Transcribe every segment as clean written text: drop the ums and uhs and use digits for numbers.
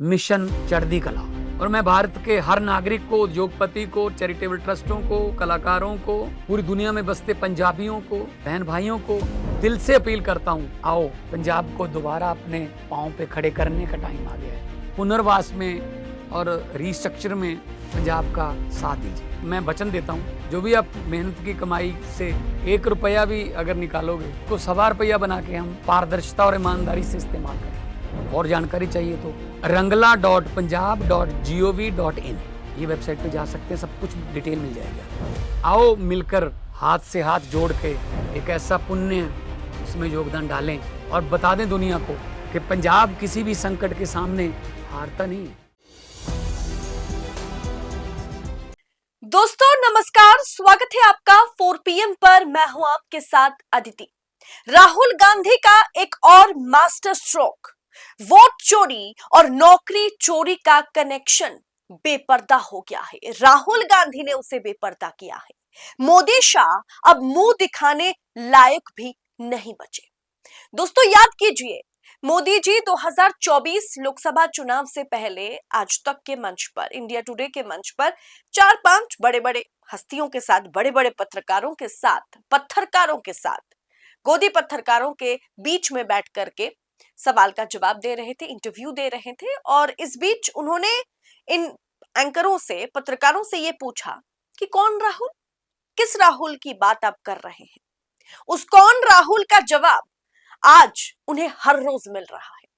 Mission चढ़ती कला। और मैं भारत के हर नागरिक को, उद्योगपति को, चैरिटेबल ट्रस्टों को, कलाकारों को, पूरी दुनिया में बसते पंजाबियों को, बहन भाइयों को दिल से अपील करता हूँ, आओ पंजाब को दोबारा अपने पांव पे खड़े करने का टाइम आ गया है। पुनर्वास में और रिस्ट्रक्चर में पंजाब का साथ दीजिए। मैं वचन देता हूँ, जो भी आप मेहनत की कमाई से 1 रुपया भी अगर निकालोगे तो 1.25 रुपया बना के हम पारदर्शिता और ईमानदारी से इस्तेमाल करेंगे। और जानकारी चाहिए तो rangla.punjab.gov.in ये वेबसाइट पे जा सकते हैं, सब कुछ डिटेल मिल जाएगा। आओ मिलकर हाथ से हाथ जोड़ के एक ऐसा पुण्य इसमें योगदान डालें और बता दें दुनिया को कि पंजाब किसी भी संकट के सामने हारता नहीं है। दोस्तों नमस्कार, स्वागत है आपका 4 PM पर। मैं हूं आपके साथ अदिति। राहुल गांधी का एक और मास्टर स्ट्रोक, वोट चोरी और नौकरी चोरी का कनेक्शन बेपर्दा हो गया है। राहुल गांधी ने उसे बेपर्दा किया है। मोदी शाह अब मुंह दिखाने लायक भी नहीं बचे। दोस्तों याद कीजिए, मोदी जी 2024 लोकसभा चुनाव से पहले आज तक के मंच पर, इंडिया टुडे के मंच पर 4-5 बड़े-बड़े हस्तियों के साथ, बड़े-बड़े पत्रकारों के साथ, गोदी पत्रकारों के बीच में बैठ करके सवाल का जवाब दे रहे थे, इंटरव्यू दे रहे थे। और इस बीच उन्होंने इन एंकरों से, पत्रकारों से ये पूछा कि कौन राहुल, किस राहुल की बात आप कर रहे हैं। उस कौन राहुल का जवाब आज उन्हें हर रोज मिल रहा है।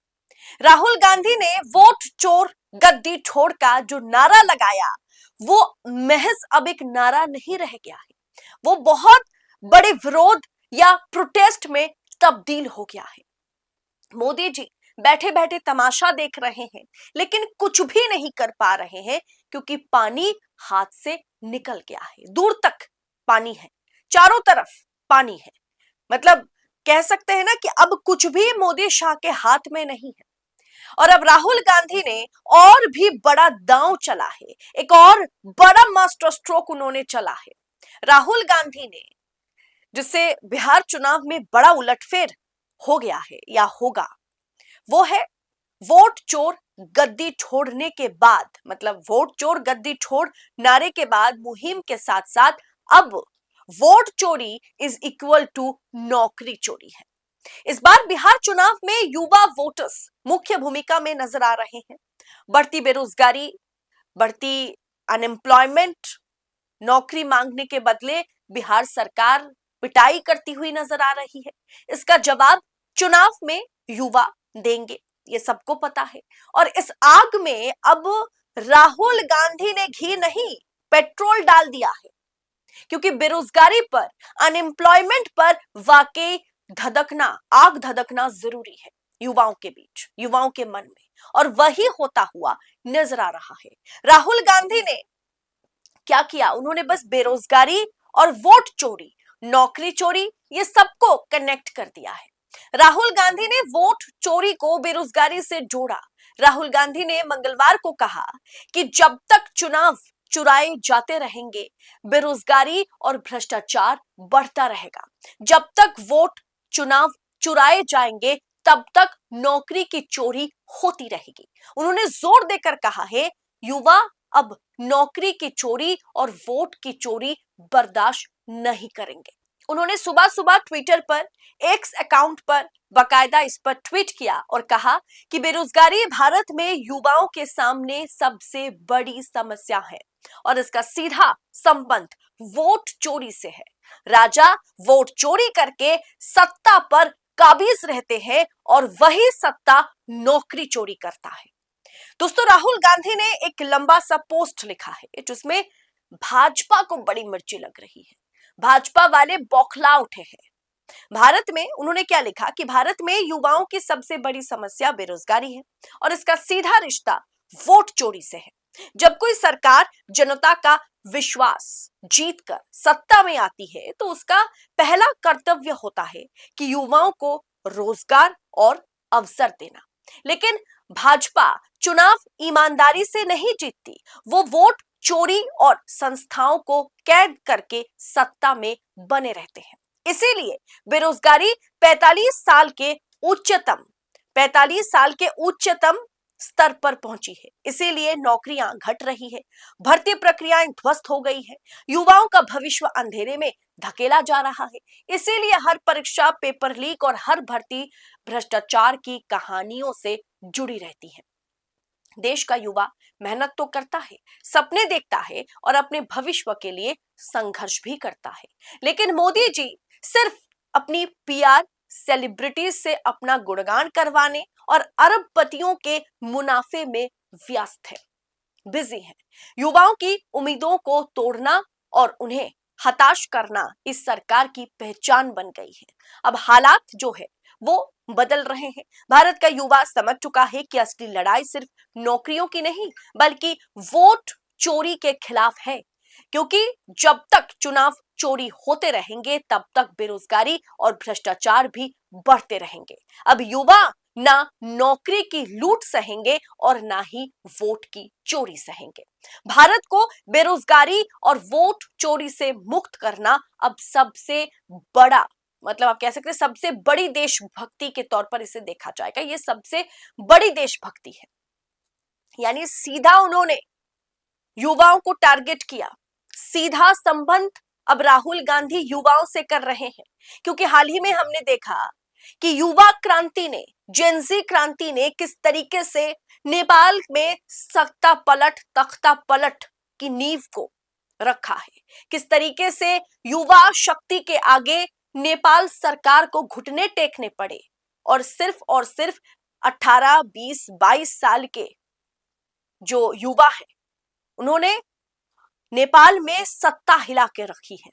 राहुल गांधी ने वोट चोर गद्दी ठोड़ का जो नारा लगाया, वो महज अब एक नारा नहीं रह गया है, वो बहुत बड़े विरोध या प्रोटेस्ट में तब्दील हो गया है। मोदी जी बैठे बैठे तमाशा देख रहे हैं, लेकिन कुछ भी नहीं कर पा रहे हैं, क्योंकि पानी हाथ से निकल गया है। दूर तक पानी है, चारों तरफ पानी है। मतलब कह सकते हैं ना कि अब कुछ भी मोदी शाह के हाथ में नहीं है। और अब राहुल गांधी ने और भी बड़ा दांव चला है, एक और बड़ा मास्टर स्ट्रोक उन्होंने चला है। राहुल गांधी ने, जिससे बिहार चुनाव में बड़ा उलटफेर हो गया है या होगा, वो है वोट चोर गद्दी छोड़ने के बाद, मतलब वोट चोर गद्दी छोड़ नारे के बाद मुहिम के साथ साथ अब वोट चोरी इज इक्वल टू नौकरी चोरी है। इस बार बिहार चुनाव में युवा वोटर्स मुख्य भूमिका में नजर आ रहे हैं। बढ़ती बेरोजगारी, बढ़ती अनएम्प्लॉयमेंट, नौकरी मांगने के बदले बिहार सरकार पिटाई करती हुई नजर आ रही है। इसका जवाब चुनाव में युवा देंगे, ये सबको पता है। और इस आग में अब राहुल गांधी ने घी नहीं, पेट्रोल डाल दिया है, क्योंकि बेरोजगारी पर, अनएम्प्लॉयमेंट पर वाकई आग धधकना जरूरी है युवाओं के बीच, युवाओं के मन में। और वही होता हुआ नजर आ रहा है। राहुल गांधी ने क्या किया, उन्होंने बस बेरोजगारी और वोट चोरी, नौकरी चोरी, ये सबको कनेक्ट कर दिया है। राहुल गांधी ने वोट चोरी को बेरोजगारी से जोड़ा। राहुल गांधी ने मंगलवार को कहा कि जब तक चुनाव चुराए जाते रहेंगे, बेरोजगारी और भ्रष्टाचार बढ़ता रहेगा। जब तक वोट चुनाव चुराए जाएंगे, तब तक नौकरी की चोरी होती रहेगी। उन्होंने जोर देकर कहा है, युवा अब नौकरी की चोरी और वोट की चोरी बर्दाश्त नहीं करेंगे। उन्होंने सुबह सुबह ट्विटर पर, एक्स अकाउंट पर बाकायदा इस पर ट्वीट किया और कहा कि बेरोजगारी भारत में युवाओं के सामने सबसे बड़ी समस्या है और इसका सीधा संबंध वोट चोरी से है। राजा वोट चोरी करके सत्ता पर काबिज रहते हैं और वही सत्ता नौकरी चोरी करता है। दोस्तों राहुल गांधी ने एक लंबा सा पोस्ट लिखा है, जिसमें भाजपा को बड़ी मिर्ची लग रही है। भाजपा वाले बौखला उठे हैं। भारत में उन्होंने क्या लिखा कि भारत में युवाओं की सबसे बड़ी समस्या बेरोजगारी है और इसका सीधा रिश्ता वोट चोरी से है। जब कोई सरकार जनता का विश्वास जीतकर सत्ता में आती है, तो उसका पहला कर्तव्य होता है कि युवाओं को रोजगार और अवसर देना। लेकिन भाजपा चुनाव ईमानदारी से नहीं जीतती, वो वोट चोरी और संस्थाओं को कैद करके सत्ता में बने रहते हैं। इसीलिए बेरोजगारी 45 साल के उच्चतम स्तर पर पहुंची है, इसीलिए नौकरियां घट रही है, भर्ती प्रक्रियाएं ध्वस्त हो गई है, युवाओं का भविष्य अंधेरे में धकेला जा रहा है। इसीलिए हर परीक्षा, पेपर लीक और हर भर्ती भ्रष्टाचार की कहानियों से जुड़ी रहती है। देश का युवा मेहनत तो करता है, सपने देखता है और अपने भविष्य के लिए संघर्ष भी करता है, लेकिन मोदी जी सिर्फ अपनी पीआर, सेलिब्रिटीज से अपना गुणगान करवाने और अरबपतियों के मुनाफे में व्यस्त है, बिजी है। युवाओं की उम्मीदों को तोड़ना और उन्हें हताश करना इस सरकार की पहचान बन गई है। अब हालात जो है वो बदल रहे हैं। भारत का युवा समझ चुका है कि असली लड़ाई सिर्फ नौकरियों की नहीं, बल्कि वोट चोरी के खिलाफ है, क्योंकि जब तक चुनाव चोरी होते रहेंगे तब तक बेरोजगारी और भ्रष्टाचार भी बढ़ते रहेंगे। अब युवा ना नौकरी की लूट सहेंगे और ना ही वोट की चोरी सहेंगे। भारत को बेरोजगारी और वोट चोरी से मुक्त करना अब सबसे बड़ा, मतलब आप कह सकते हैं सबसे बड़ी देशभक्ति के तौर पर इसे देखा जाएगा। ये सबसे बड़ी देशभक्ति है। यानी सीधा उन्होंने युवाओं को टारगेट किया, सीधा संबंध अब राहुल गांधी युवाओं से कर रहे हैं, क्योंकि हाल ही में हमने देखा कि युवा क्रांति ने, जेनजी क्रांति ने किस तरीके से नेपाल में सत्ता पलट, तख्ता पलट की नींव को रखा है, किस तरीके से युवा शक्ति के आगे नेपाल सरकार को घुटने टेकने पड़े और सिर्फ 18, 20, 22 साल के जो युवा है उन्होंने नेपाल में सत्ता हिला के रखी है।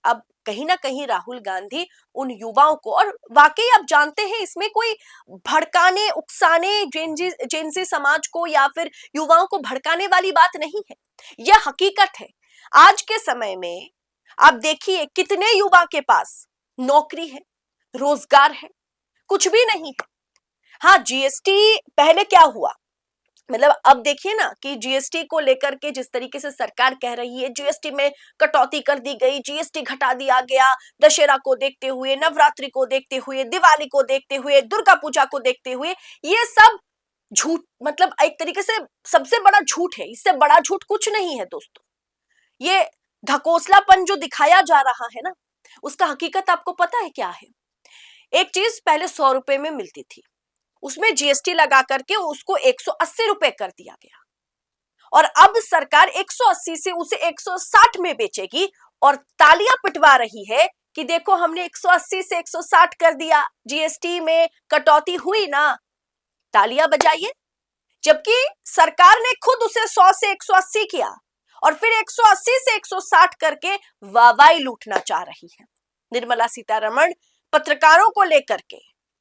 अब कहीं ना कहीं राहुल गांधी उन युवाओं को, और वाकई आप जानते हैं इसमें कोई भड़काने, उकसाने जेनजी समाज को या फिर युवाओं को भड़काने वाली बात नहीं है, यह हकीकत है। आज के समय में आप देखिए कितने युवा के पास नौकरी है, रोजगार है, कुछ भी नहीं है। हाँ, जीएसटी पहले क्या हुआ, मतलब अब देखिए ना कि जीएसटी को लेकर के जिस तरीके से सरकार कह रही है जीएसटी में कटौती कर दी गई, जीएसटी घटा दिया गया, दशहरा को देखते हुए, नवरात्रि को देखते हुए, दिवाली को देखते हुए, दुर्गा पूजा को देखते हुए, ये सब झूठ, मतलब एक तरीके से सबसे बड़ा झूठ है। इससे बड़ा झूठ कुछ नहीं है दोस्तों। ये ढकोसलापन जो दिखाया जा रहा है ना, उसका हकीकत आपको पता है क्या है? एक चीज पहले 100 रुपए में मिलती थी, उसमें जीएसटी लगा करके उसको 180 रुपए कर दिया गया, और अब सरकार 180 से उसे 160 में बेचेगी और तालियां पिटवा रही है कि देखो हमने 180 से 160 कर दिया, जीएसटी में कटौती हुई ना, तालियां बजाइए। जबकि सरकार ने खुद उसे 100 से 180 किया और फिर 180 से 160 करके वाहवाही लूटना चाह रही है। निर्मला सीतारमण पत्रकारों को लेकर के,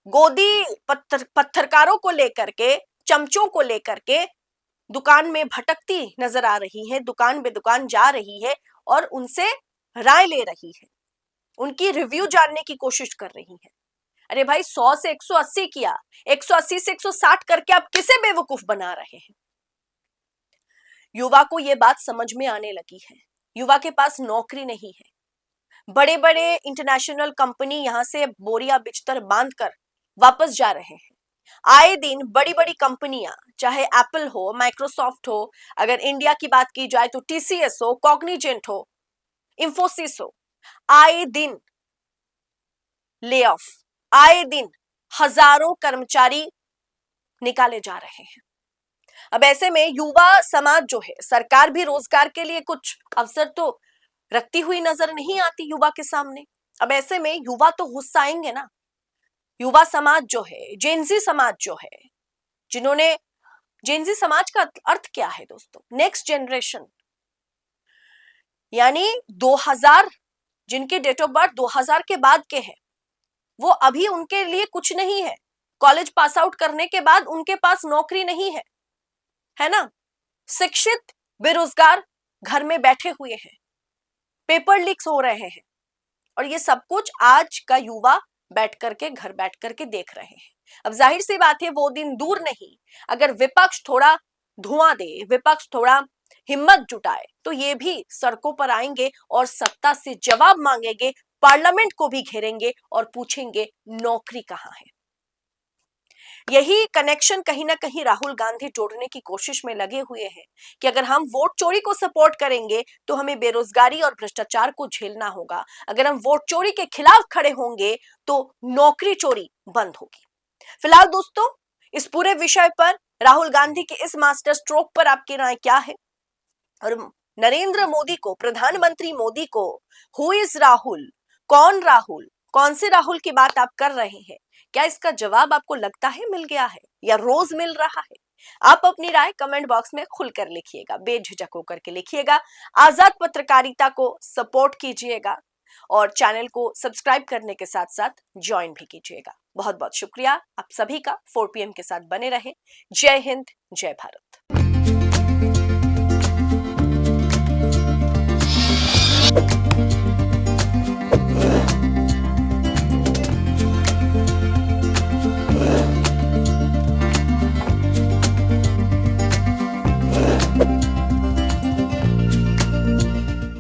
गोदी पत्रकारों को लेकर के, चमचों को लेकर के दुकान में भटकती नजर आ रही है, दुकान पे दुकान जा रही है और उनसे राय ले रही है, उनकी रिव्यू जानने की कोशिश कर रही है। अरे भाई 100 से 180 किया, 180 से 160 करके आप किसे बेवकूफ बना रहे हैं? युवा को यह बात समझ में आने लगी है, युवा के पास नौकरी नहीं है। बड़े बड़े इंटरनेशनल कंपनी यहां से बोरिया बिस्तर बांधकर वापस जा रहे हैं। आए दिन बड़ी बड़ी कंपनियां, चाहे एप्पल हो, माइक्रोसॉफ्ट हो, अगर इंडिया की बात की जाए तो टीसीएस हो, कॉग्निजेंट हो, इंफोसिस हो, आए दिन ले ऑफ, आए दिन हजारों कर्मचारी निकाले जा रहे हैं। अब ऐसे में युवा समाज जो है, सरकार भी रोजगार के लिए कुछ अवसर तो रखती हुई नजर नहीं आती युवा के सामने। अब ऐसे में युवा तो गुस्सा आएंगे ना। युवा समाज जो है, जेनजी समाज जो है, जिन्होंने, जेनजी समाज का अर्थ क्या है दोस्तों? नेक्स्ट जनरेशन, यानी 2000, जिनके डेट ऑफ बर्थ 2000 के बाद के हैं, वो अभी उनके लिए कुछ नहीं है। कॉलेज पास आउट करने के बाद उनके पास नौकरी नहीं है ना। शिक्षित बेरोजगार घर में बैठे हुए हैं, पेपर लीक्स हो रहे हैं, और ये सब कुछ आज का युवा बैठ करके, घर बैठ करके देख रहे हैं। अब जाहिर सी बात है वो दिन दूर नहीं, अगर विपक्ष थोड़ा धुआं दे, विपक्ष थोड़ा हिम्मत जुटाए, तो ये भी सड़कों पर आएंगे और सत्ता से जवाब मांगेंगे, पार्लियामेंट को भी घेरेंगे और पूछेंगे नौकरी कहां है। यही कनेक्शन कहीं ना कहीं राहुल गांधी जोड़ने की कोशिश में लगे हुए हैं कि अगर हम वोट चोरी को सपोर्ट करेंगे तो हमें बेरोजगारी और भ्रष्टाचार को झेलना होगा, अगर हम वोट चोरी के खिलाफ खड़े होंगे तो नौकरी चोरी बंद होगी। फिलहाल दोस्तों, इस पूरे विषय पर राहुल गांधी के इस मास्टर स्ट्रोक पर आपकी राय क्या है? और नरेंद्र मोदी को, प्रधानमंत्री मोदी को, हु इज राहुल, कौन राहुल, कौन से राहुल की बात आप कर रहे हैं? क्या इसका जवाब आपको लगता है मिल गया है या रोज मिल रहा है? आप अपनी राय कमेंट बॉक्स में खुलकर लिखिएगा, बेझिझक होकर के लिखिएगा। आजाद पत्रकारिता को सपोर्ट कीजिएगा और चैनल को सब्सक्राइब करने के साथ साथ ज्वाइन भी कीजिएगा। बहुत बहुत शुक्रिया आप सभी का। 4 PM के साथ बने रहे। जय हिंद, जय भारत।